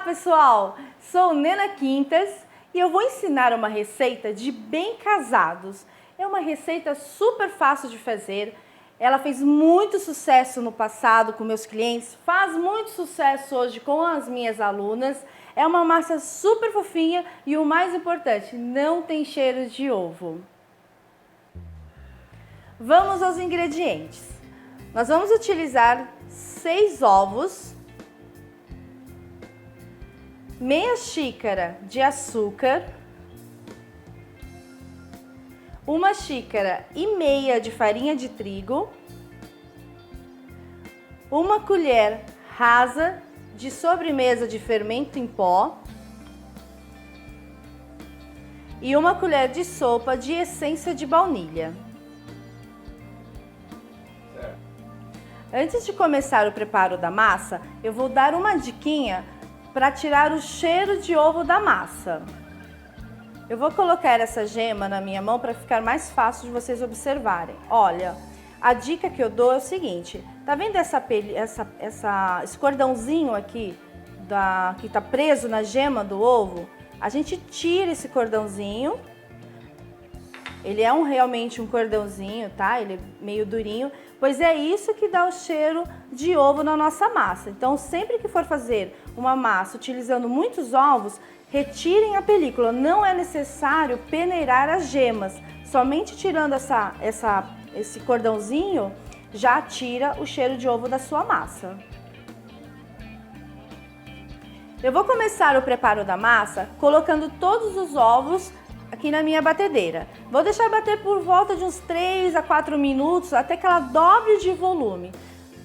pessoal, sou Nena Quintas e eu vou ensinar uma receita de bem casados. É uma receita super fácil de fazer, ela fez muito sucesso no passado com meus clientes, faz muito sucesso hoje com as minhas alunas. É uma massa super fofinha e o mais importante, não tem cheiro de ovo. Vamos aos ingredientes. Nós vamos utilizar 6 ovos, meia xícara de açúcar, 1,5 xícara de farinha de trigo, 1 colher rasa de sobremesa de fermento em pó e 1 colher de sopa de essência de baunilha. Antes de começar o preparo da massa, eu vou dar uma diquinha para tirar o cheiro de ovo da massa. Eu vou colocar essa gema na minha mão para ficar mais fácil de vocês observarem. Olha, a dica que eu dou é o seguinte, tá vendo esse cordãozinho aqui que tá preso na gema do ovo? A gente tira esse cordãozinho, ele é realmente um cordãozinho, tá? Ele é meio durinho, pois é isso que dá o cheiro de ovo na nossa massa. Então, sempre que for fazer uma massa utilizando muitos ovos, retirem a película. Não é necessário peneirar as gemas. Somente tirando esse cordãozinho, já tira o cheiro de ovo da sua massa. Eu vou começar o preparo da massa colocando todos os ovos aqui na minha batedeira. Vou deixar bater por volta de uns 3 a 4 minutos até que ela dobre de volume.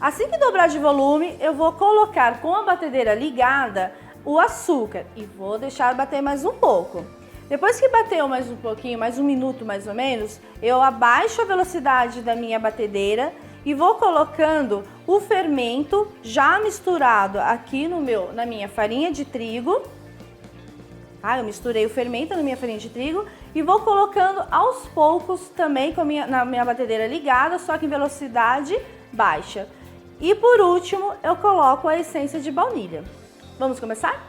Assim que dobrar de volume, eu vou colocar com a batedeira ligada o açúcar e vou deixar bater mais um pouco. Depois que bateu mais um pouquinho, mais um minuto mais ou menos, eu abaixo a velocidade da minha batedeira e vou colocando o fermento já misturado aqui na minha farinha de trigo. Eu misturei o fermento na minha farinha de trigo e vou colocando aos poucos também na minha batedeira ligada, só que em velocidade baixa. E por último, eu coloco a essência de baunilha. Vamos começar?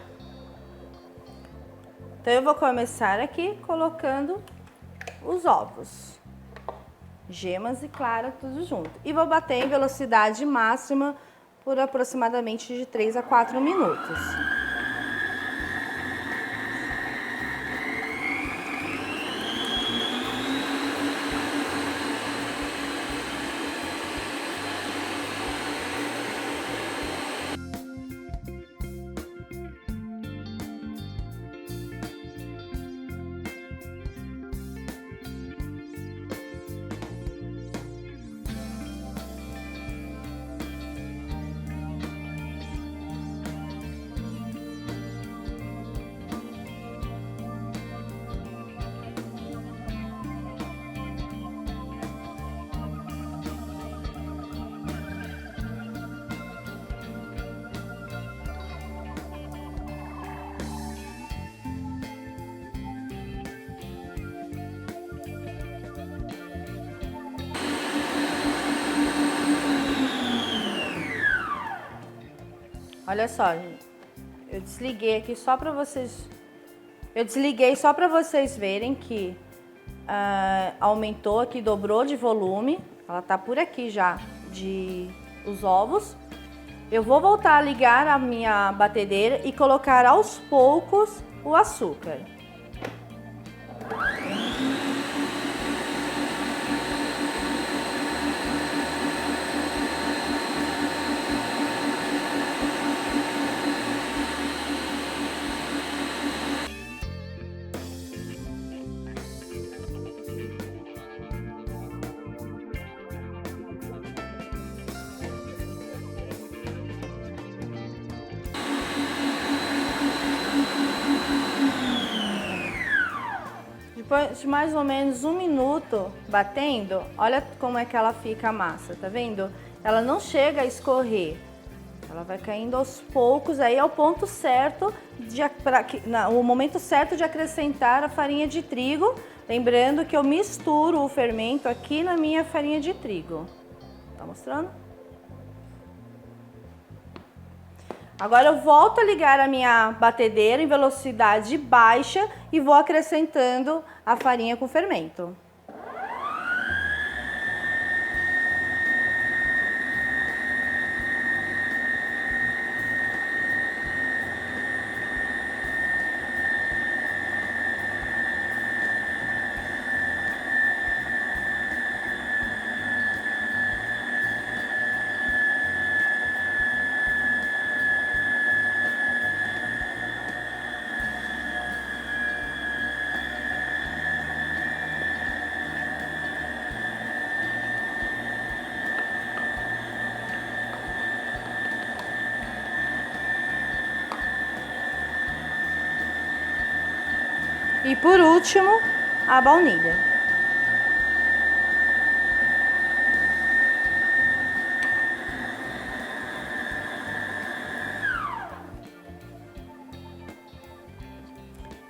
Então eu vou começar aqui colocando os ovos, gemas e clara, tudo junto. E vou bater em velocidade máxima por aproximadamente de 3 a 4 minutos. Olha só, gente, eu desliguei aqui só para vocês. Eu desliguei só para vocês verem que aumentou aqui, dobrou de volume. Ela tá por aqui já os ovos. Eu vou voltar a ligar a minha batedeira e colocar aos poucos o açúcar. Depois de mais ou menos 1 minuto batendo, olha como é que ela fica a massa, tá vendo? Ela não chega a escorrer, ela vai caindo aos poucos, aí é o ponto certo, o momento certo de acrescentar a farinha de trigo. Lembrando que eu misturo o fermento aqui na minha farinha de trigo. Tá mostrando? Agora eu volto a ligar a minha batedeira em velocidade baixa e vou acrescentando a farinha com fermento. E por último, a baunilha.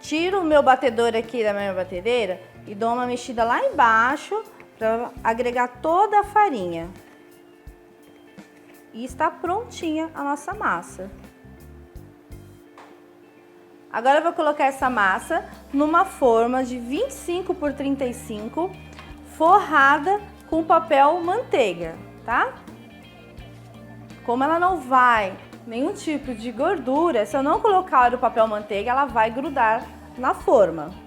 Tiro o meu batedor aqui da minha batedeira e dou uma mexida lá embaixo para agregar toda a farinha. E está prontinha a nossa massa. Agora eu vou colocar essa massa numa forma de 25 por 35, forrada com papel manteiga, tá? Como ela não vai nenhum tipo de gordura, se eu não colocar o papel manteiga, ela vai grudar na forma.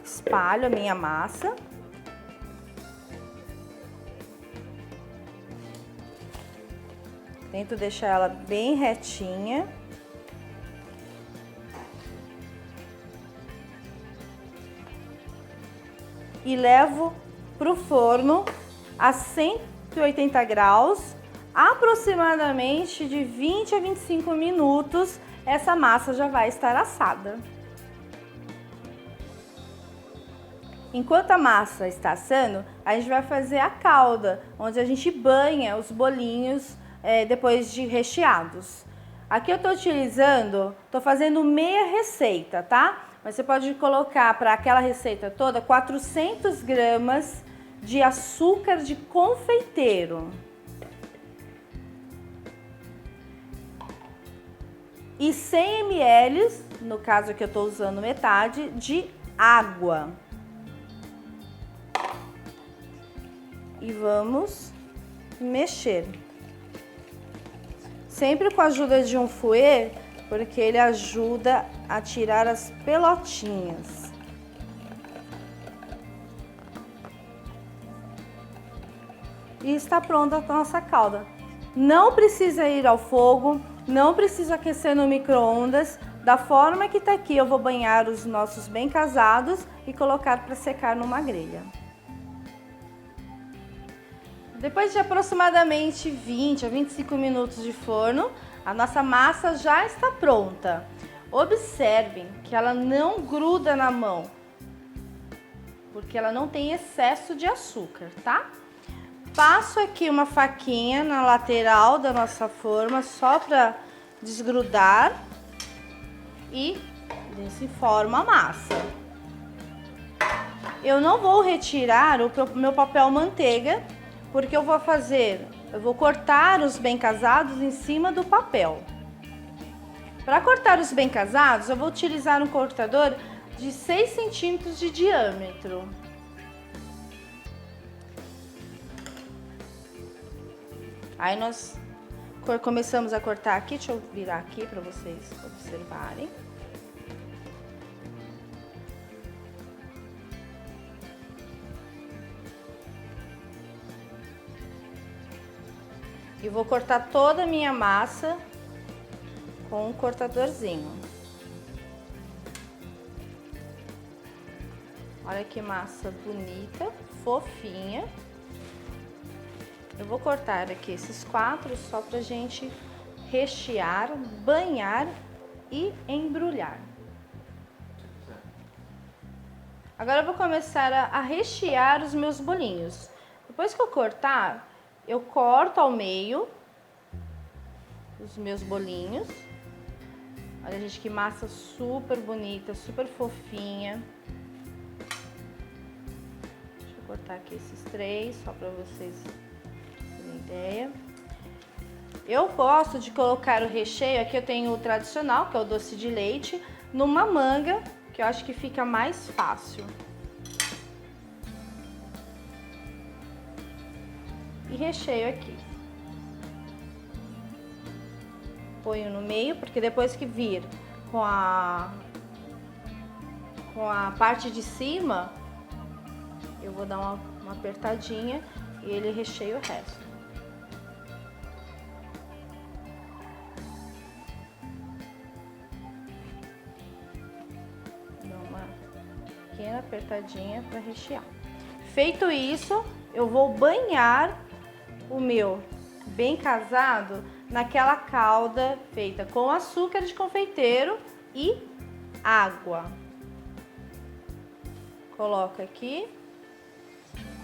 Espalho a minha massa. Tento deixar ela bem retinha. E levo para o forno a 180 graus, aproximadamente de 20 a 25 minutos, essa massa já vai estar assada. Enquanto a massa está assando, a gente vai fazer a calda, onde a gente banha os bolinhos depois de recheados. Aqui eu estou fazendo meia receita, tá? Mas você pode colocar para aquela receita toda 400 gramas de açúcar de confeiteiro. E 100 ml, no caso aqui eu estou usando metade, de água. E vamos mexer. Sempre com a ajuda de um fouet, porque ele ajuda a tirar as pelotinhas. E está pronta a nossa calda. Não precisa ir ao fogo, não precisa aquecer no micro-ondas. Da forma que está aqui, eu vou banhar os nossos bem casados e colocar para secar numa grelha. Depois de aproximadamente 20 a 25 minutos de forno, a nossa massa já está pronta. Observem que ela não gruda na mão, porque ela não tem excesso de açúcar, tá? Passo aqui uma faquinha na lateral da nossa forma, só para desgrudar e desse forma a massa. Eu não vou retirar o meu papel manteiga, porque eu vou cortar os bem casados em cima do papel. Para cortar os bem casados, eu vou utilizar um cortador de 6 centímetros de diâmetro. Aí nós começamos a cortar aqui, deixa eu virar aqui para vocês observarem. E vou cortar toda a minha massa com um cortadorzinho. Olha que massa bonita, fofinha. Eu vou cortar aqui esses 4 só pra gente rechear, banhar e embrulhar. Agora eu vou começar a rechear os meus bolinhos. Depois que eu cortar, eu corto ao meio os meus bolinhos. Olha, gente, que massa super bonita, super fofinha. Deixa eu cortar aqui esses 3, só para vocês terem ideia. Eu gosto de colocar o recheio, aqui eu tenho o tradicional, que é o doce de leite, numa manga, que eu acho que fica mais fácil. E recheio aqui. Ponho no meio, porque depois que vir com a parte de cima, eu vou dar uma apertadinha e ele recheia o resto. Dá uma pequena apertadinha para rechear. Feito isso, eu vou banhar o meu bem casado naquela calda feita com açúcar de confeiteiro e água. Coloco aqui,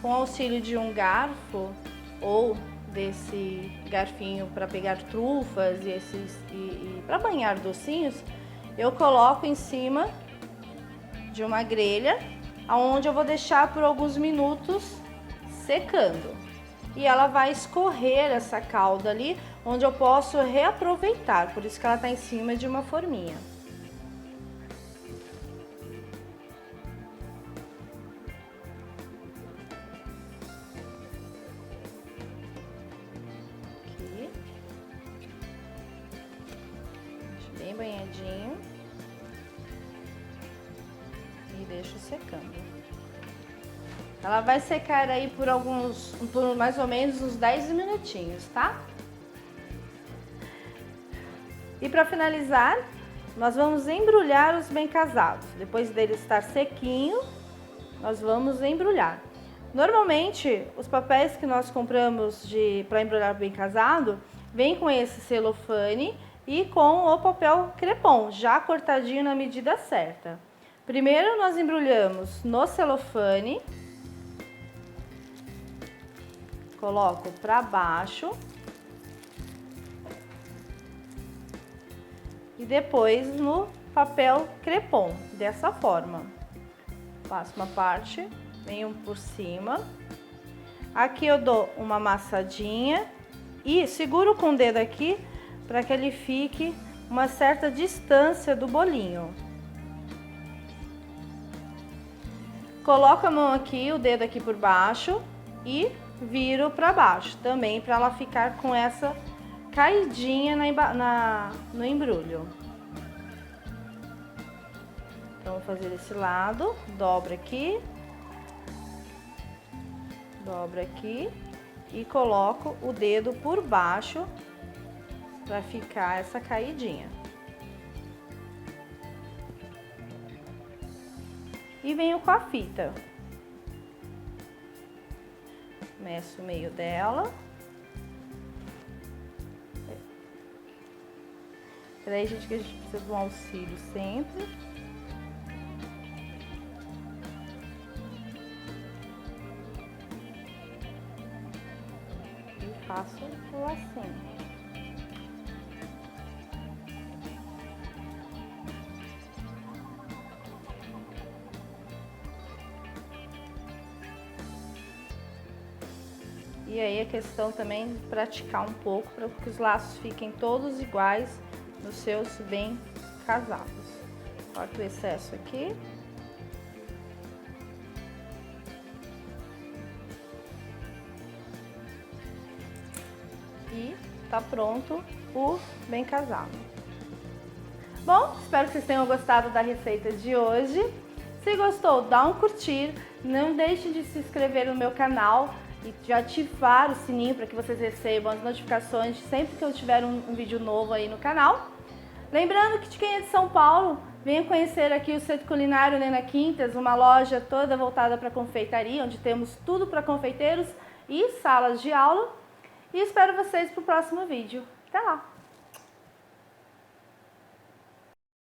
com auxílio de um garfo ou desse garfinho para pegar trufas e para banhar docinhos, eu coloco em cima de uma grelha, onde eu vou deixar por alguns minutos secando. E ela vai escorrer essa calda ali, onde eu posso reaproveitar, por isso que ela está em cima de uma forminha. Aqui. Deixa bem banhadinho. E deixo secando. Ela vai secar aí por mais ou menos uns 10 minutinhos, tá? E para finalizar, nós vamos embrulhar os bem casados. Depois dele estar sequinho, nós vamos embrulhar. Normalmente, os papéis que nós compramos para embrulhar bem casado, vem com esse celofane e com o papel crepom, já cortadinho na medida certa. Primeiro nós embrulhamos no celofane. Coloco para baixo e depois no papel crepom, dessa forma. Passo uma parte, venho por cima. Aqui eu dou uma amassadinha e seguro com o dedo aqui para que ele fique uma certa distância do bolinho. Coloco a mão aqui, o dedo aqui por baixo e viro para baixo, também para ela ficar com essa caidinha no embrulho. Então, vou fazer desse lado, dobra aqui e coloco o dedo por baixo para ficar essa caidinha. E venho com a fita. Meço o meio dela. Peraí, gente, que a gente precisa de um auxílio sempre. E faço o lacinho. E aí a questão também de praticar um pouco para que os laços fiquem todos iguais nos seus bem casados. Corto o excesso aqui. E tá pronto o bem casado. Bom, espero que vocês tenham gostado da receita de hoje. Se gostou, dá um curtir. Não deixe de se inscrever no meu canal e de ativar o sininho para que vocês recebam as notificações sempre que eu tiver um vídeo novo aí no canal. Lembrando que de quem é de São Paulo, venha conhecer aqui o Centro Culinário Nena Quintas, uma loja toda voltada para confeitaria, onde temos tudo para confeiteiros e salas de aula. E espero vocês para o próximo vídeo. Até lá!